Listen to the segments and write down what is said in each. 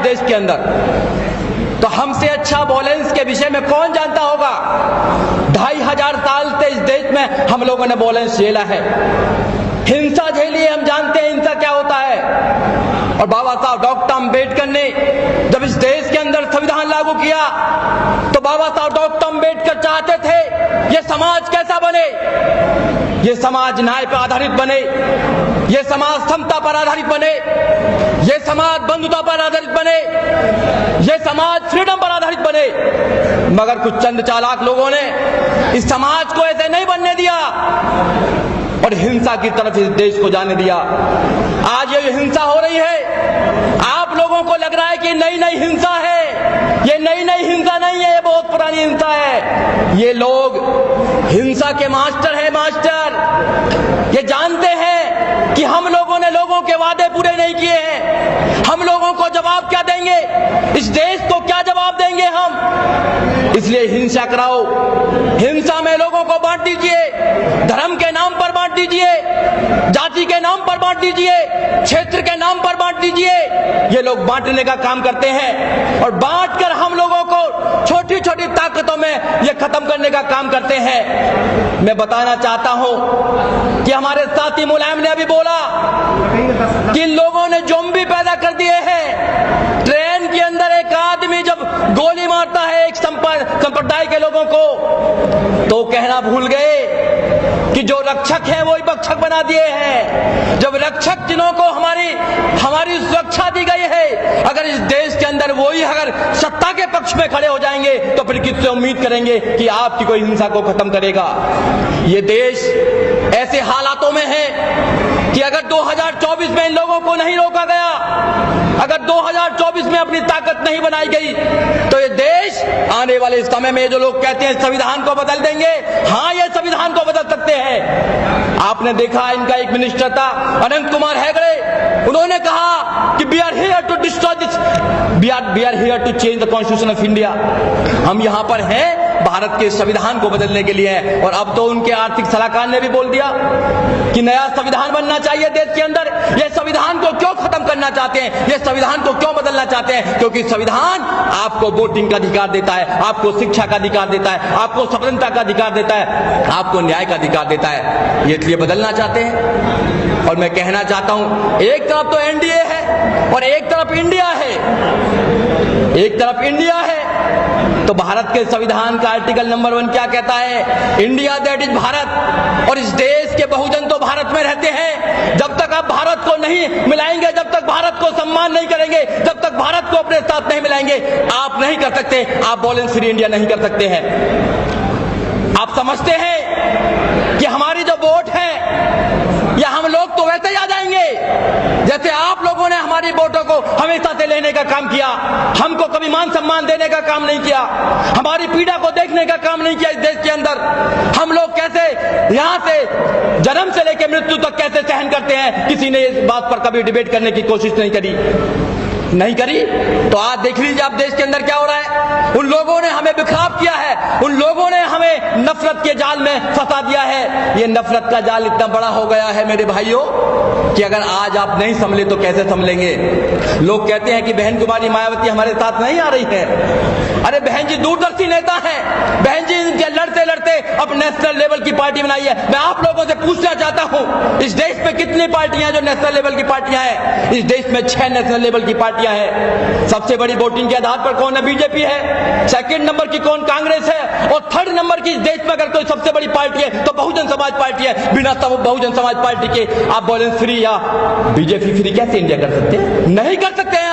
देश के अंदर, तो हमसे अच्छा वॉयलेंस के विषय में कौन जानता होगा। 2500 साल से इस देश में हम लोगों ने वॉयलेंस झेला है, हिंसा झेली है, हम जानते हैं हिंसा क्या होता है। और बाबा साहब डॉक्टर अम्बेडकर ने जब इस देश के अंदर संविधान लागू किया तो बाबा साहब डॉक्टर अम्बेडकर चाहते थे ये समाज कैसा बने, ये समाज न्याय पर आधारित बने, ये समाज समता पर आधारित बने, ये समाज बंधुता पर आधारित बने, ये समाज फ्रीडम पर आधारित बने। मगर कुछ चंद चालाक लोगों ने इस समाज को ऐसे नहीं बनने दिया और हिंसा की तरफ इस देश को जाने दिया। आज ये हिंसा हो रही है, आप लोगों को लग रहा है कि नई नई हिंसा है, ये नई नई हिंसा नहीं है, ये बहुत पुरानी हिंसा है। ये लोग हिंसा के मास्टर हैं, मास्टर। ये जानते हैं कि हम लोगों ने लोगों के वादे पूरे नहीं किए हैं, हम लोगों को जवाब क्या देंगे, इस देश को क्या जवाब देंगे हम। इसलिए हिंसा कराओ, हिंसा में लोगों को बांट दीजिए, धर्म के नाम पर बांट दीजिए, जाति के नाम पर बांट दीजिए, क्षेत्र के नाम पर बांट दीजिए। ये लोग बांटने का काम करते हैं और बांटकर हम लोगों को छोटी छोटी ताकतों में ये खत्म करने का काम करते हैं। मैं बताना चाहता हूं कि हमारे साथी मुलायम ने अभी बोला कि लोगों ने ज़ॉम्बी पैदा कर दिए हैं। ट्रेन के अंदर एक आदमी जब गोली मारता है एक संप्रदाय के लोगों को तो कहना भूल गए कि जो रक्षक है वही भक्षक बना दिए हैं। जब रक्षक जिन्हों को हमारी सुरक्षा दी गई है, अगर इस देश के अंदर वही अगर सत्ता के पक्ष में खड़े हो जाएंगे तो फिर किससे उम्मीद करेंगे कि आपकी कोई हिंसा को खत्म करेगा। ये देश ऐसे हालातों में है कि अगर 2024 में इन लोगों को नहीं रोका गया, अगर 2024 में अपनी ताकत नहीं बनाई गई तो ये देश आने वाले समय में जो लोग कहते हैं संविधान को बदल देंगे, हाँ ये संविधान को बदल सकते हैं। आपने देखा इनका एक मिनिस्टर था अनंत कुमार हेगड़े, उन्होंने कहा कि we are here to destroy this, we are here to change the constitution of India. हम यहाँ पर हैं भारत के संविधान को बदलने के लिए। और अब तो उनके आर्थिक सलाहकार ने भी बोल दिया कि नया संविधान बनना चाहिए देश के अंदर। ये संविधान को क्यों खत्म करना चाहते हैं, ये संविधान को क्यों बदलना चाहते हैं? क्योंकि संविधान आपको वोटिंग का अधिकार देता है, आपको शिक्षा का अधिकार देता है, आपको स्वतंत्रता का अधिकार देता है, आपको न्याय का अधिकार देता है। ये इसलिए बदलना चाहते हैं। और मैं कहना चाहता हूं, एक तरफ तो एनडीए है और एक तरफ इंडिया है, एक तरफ इंडिया है तो भारत के संविधान का आर्टिकल नंबर 1 क्या कहता है? India that is Bharat. और इस देश के बहुजन तो भारत में रहते हैं। जब तक आप भारत को नहीं मिलाएंगे, जब तक भारत को सम्मान नहीं करेंगे, जब तक भारत को अपने साथ नहीं मिलाएंगे, आप नहीं कर सकते, आप वॉयलेंस फ्री इंडिया नहीं कर सकते हैं। आप समझते हैं कि हमारी जो वोट है या हम लोग तो वैसे ही आ जाएंगे जैसे आप लोगों ने हमारी वोटों को हमेशा से लेने का काम किया, हमको कभी मान सम्मान देने का काम नहीं किया, हमारी पीड़ा को देखने का काम नहीं किया। इस देश के अंदर हम लोग कैसे यहां से जन्म से लेकर मृत्यु तक कैसे सहन करते हैं, किसी ने इस बात पर कभी डिबेट करने की कोशिश नहीं करी। तो आज देख लीजिए आप देश के अंदर क्या हो रहा है। उन लोगों ने हमें बिखराव किया है, उन लोगों ने हमें नफरत के जाल में फंसा दिया है। ये नफरत का जाल इतना बड़ा हो गया है मेरे भाइयों कि अगर आज आप नहीं संभले तो कैसे संभलेंगे। लोग कहते हैं कि बहन कुमारी मायावती हमारे साथ नहीं आ रही है। अरे बहन जी दूरदर्शी नेता है, बहन जी लड़ते लड़ते अब नेशनल लेवल की पार्टी बनाई है। मैं आप लोगों से पूछना चाहता हूं, इस देश में कितनी पार्टियां जो नेशनल लेवल की पार्टियां हैं? इस देश में 6 नेशनल लेवल की पार्टियां हैं। सबसे बड़ी वोटिंग के आधार पर कौन है? बीजेपी है। सेकंड नंबर की कौन? कांग्रेस है। और थर्ड नंबर की देश में अगर कोई सबसे बड़ी पार्टी है तो बहुजन समाज पार्टी है। बिना बहुजन समाज पार्टी के आप वॉयलेंस फ्री या बीजेपी फ्री कैसे इंडिया कर सकते हैं? नहीं कर सकते हैं।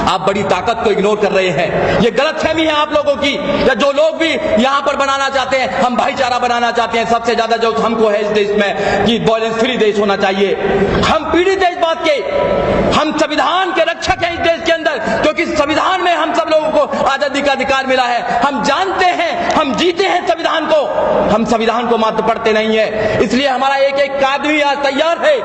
आप बड़ी ताकत को इग्नोर कर रहे हैं। ये गलतफहमी है आप लोगों की, या जो लोग भी यहां पर बनाना चाहते हैं, हम भाईचारा बनाना चाहते हैं। सबसे ज्यादा जो हमको है इस देश में कि वॉयलेंस फ्री देश होना चाहिए। हम पीड़ित है इस बात के, हम संविधान के रक्षक हैं इस देश के अंदर, क्योंकि संविधान में हम सब लोगों को आजादी का अधिकार मिला है। हम जानते हैं, हम जीते हैं संविधान को, हम संविधान को मात्र पढ़ते नहीं है। इसलिए हमारा एक एक आदमी आज तैयार है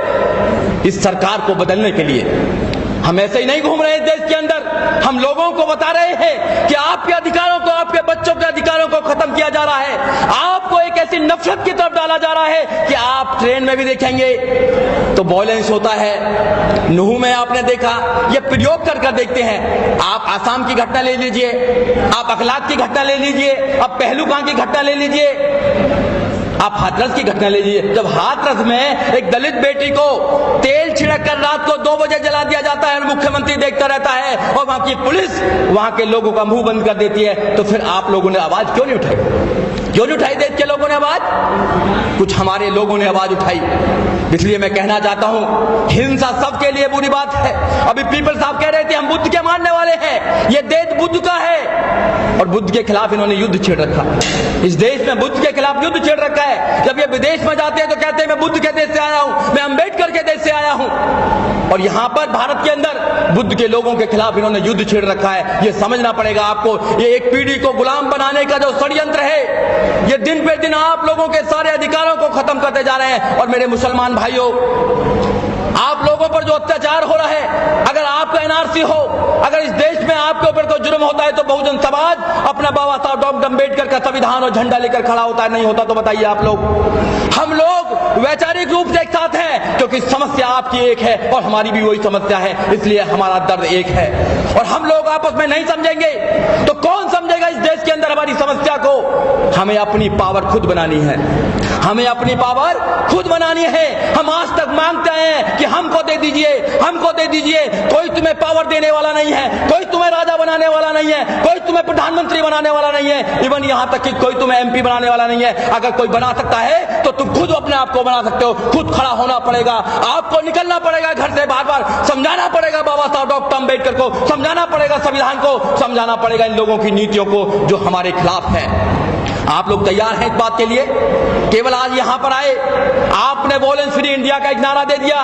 इस सरकार को बदलने के लिए। हम ऐसे ही नहीं घूम रहे हैं देश के अंदर, हम लोगों को बता रहे हैं कि आपके अधिकारों को, आपके बच्चों के अधिकारों को खत्म किया जा रहा है। आपको एक ऐसी नफरत की तरफ डाला जा रहा है कि आप ट्रेन में भी देखेंगे तो वॉयलेंस होता है। नूह में आपने देखा, ये प्रयोग कर देखते हैं। आप आसाम की घटना ले लीजिए, आप अखलाक की घटना ले लीजिए, आप पहलुगां की घटना ले लीजिए, आप हाथरस की घटना ले लीजिए। जब हाथरस में एक दलित बेटी को तेल छिड़क कर रात को 2 बजे जला दिया जाता है, मुख्यमंत्री देखता रहता है और वहां की पुलिस वहां के लोगों का मुंह बंद कर देती है, तो फिर आप लोगों ने आवाज क्यों नहीं उठाई? क्यों नहीं उठाई देश के लोगों ने आवाज? कुछ हमारे लोगों ने आवाज उठाई। इसलिए मैं कहना चाहता हूं, हिंसा सबके लिए बुरी बात है। अभी पीपल साहब कह रहे थे हम बुद्ध के मानने वाले हैं, ये देश बुद्ध का है और बुद्ध के खिलाफ इन्होंने युद्ध छेड़ रखा। इस देश में बुद्ध के खिलाफ युद्ध छेड़ रखा है। जब ये विदेश में जाते हैं तो कहते हैं मैं बुद्ध के देश से आया हूं, मैं अम्बेडकर के देश से आया हूं, और यहां पर भारत के अंदर बुद्ध के लोगों के खिलाफ इन्होंने युद्ध छेड़ रखा है। ये समझना पड़ेगा आपको। ये एक पीढ़ी को गुलाम बनाने का जो षड्यंत्र है, ये दिन पे दिन आप लोगों के सारे अधिकारों को खत्म करते जा रहे हैं। और मेरे मुसलमान भाइयों, आप लोगों पर जो अत्याचार हो रहा है, अगर आपका एनआरसी हो, अगर इस देश में आपके ऊपर कोई जुर्म होता है तो बहुजन समाज अपना बाबा साहब डॉक्टर अम्बेडकर का संविधान और झंडा लेकर खड़ा होता है। नहीं होता तो बताइए आप लोग। हम लोग वैचारिक रूप से एक साथ हैं, क्योंकि समस्या आपकी एक है और हमारी भी वही समस्या है, इसलिए हमारा दर्द एक है। और हम लोग आपस में नहीं समझेंगे तो कौन समझेगा इस देश के अंदर हमारी समस्या को? हमें अपनी पावर खुद बनानी है, हमें अपनी पावर खुद बनानी है। हम आज तक मांगते हैं कि हमको दे दीजिए, हमको दे दीजिए। कोई तुम्हें पावर देने वाला नहीं है, कोई तुम्हें राजा बनाने वाला नहीं है, कोई तुम्हें प्रधानमंत्री बनाने वाला नहीं है, इवन यहां तक कि कोई तुम्हें एमपी बनाने वाला नहीं है। अगर कोई बना सकता है तो तुम खुद अपने आप को बना सकते हो। खुद खड़ा होना पड़ेगा, आपको निकलना पड़ेगा घर से, बार बार समझाना पड़ेगा बाबा साहब डॉक्टर अम्बेडकर को, समझाना पड़ेगा संविधान को, समझाना पड़ेगा इन लोगों की नीतियों को जो हमारे खिलाफ है। आप लोग तैयार हैं इस बात के लिए? केवल आज यहां पर आए, आपने वॉयलेंस फ्री इंडिया का एक नारा दे दिया।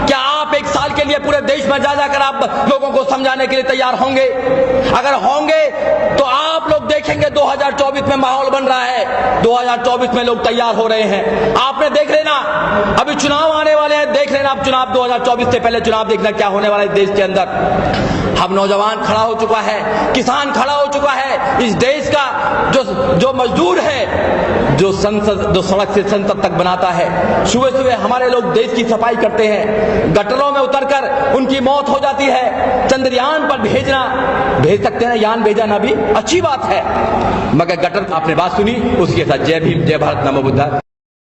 क्या आप 1 साल के लिए पूरे देश में जा जाकर आप लोगों को समझाने के लिए तैयार होंगे? अगर होंगे तो आप लोग देखेंगे 2024 में माहौल बन रहा है। 2024 में लोग तैयार हो रहे हैं। आपने देख लेना, अभी चुनाव आने वाले हैं, देख लेना आप चुनाव 2024 से पहले चुनाव देखना क्या होने वाला है देश के अंदर। हम नौजवान खड़ा हो चुका है, किसान खड़ा हो चुका है, इस देश का जो मजदूर है, जो सड़क से संसद तक बनाता है। सुबह सुबह हमारे लोग देश की सफाई करते हैं, गटरों में उतरकर उनकी मौत हो जाती है। चंद्रयान पर भेज सकते हैं, यान भेजा ना भी अच्छी बात है, मगर गटर आपने बात सुनी, उसके साथ जय भीम, जय भारत, नमो बुद्धाय।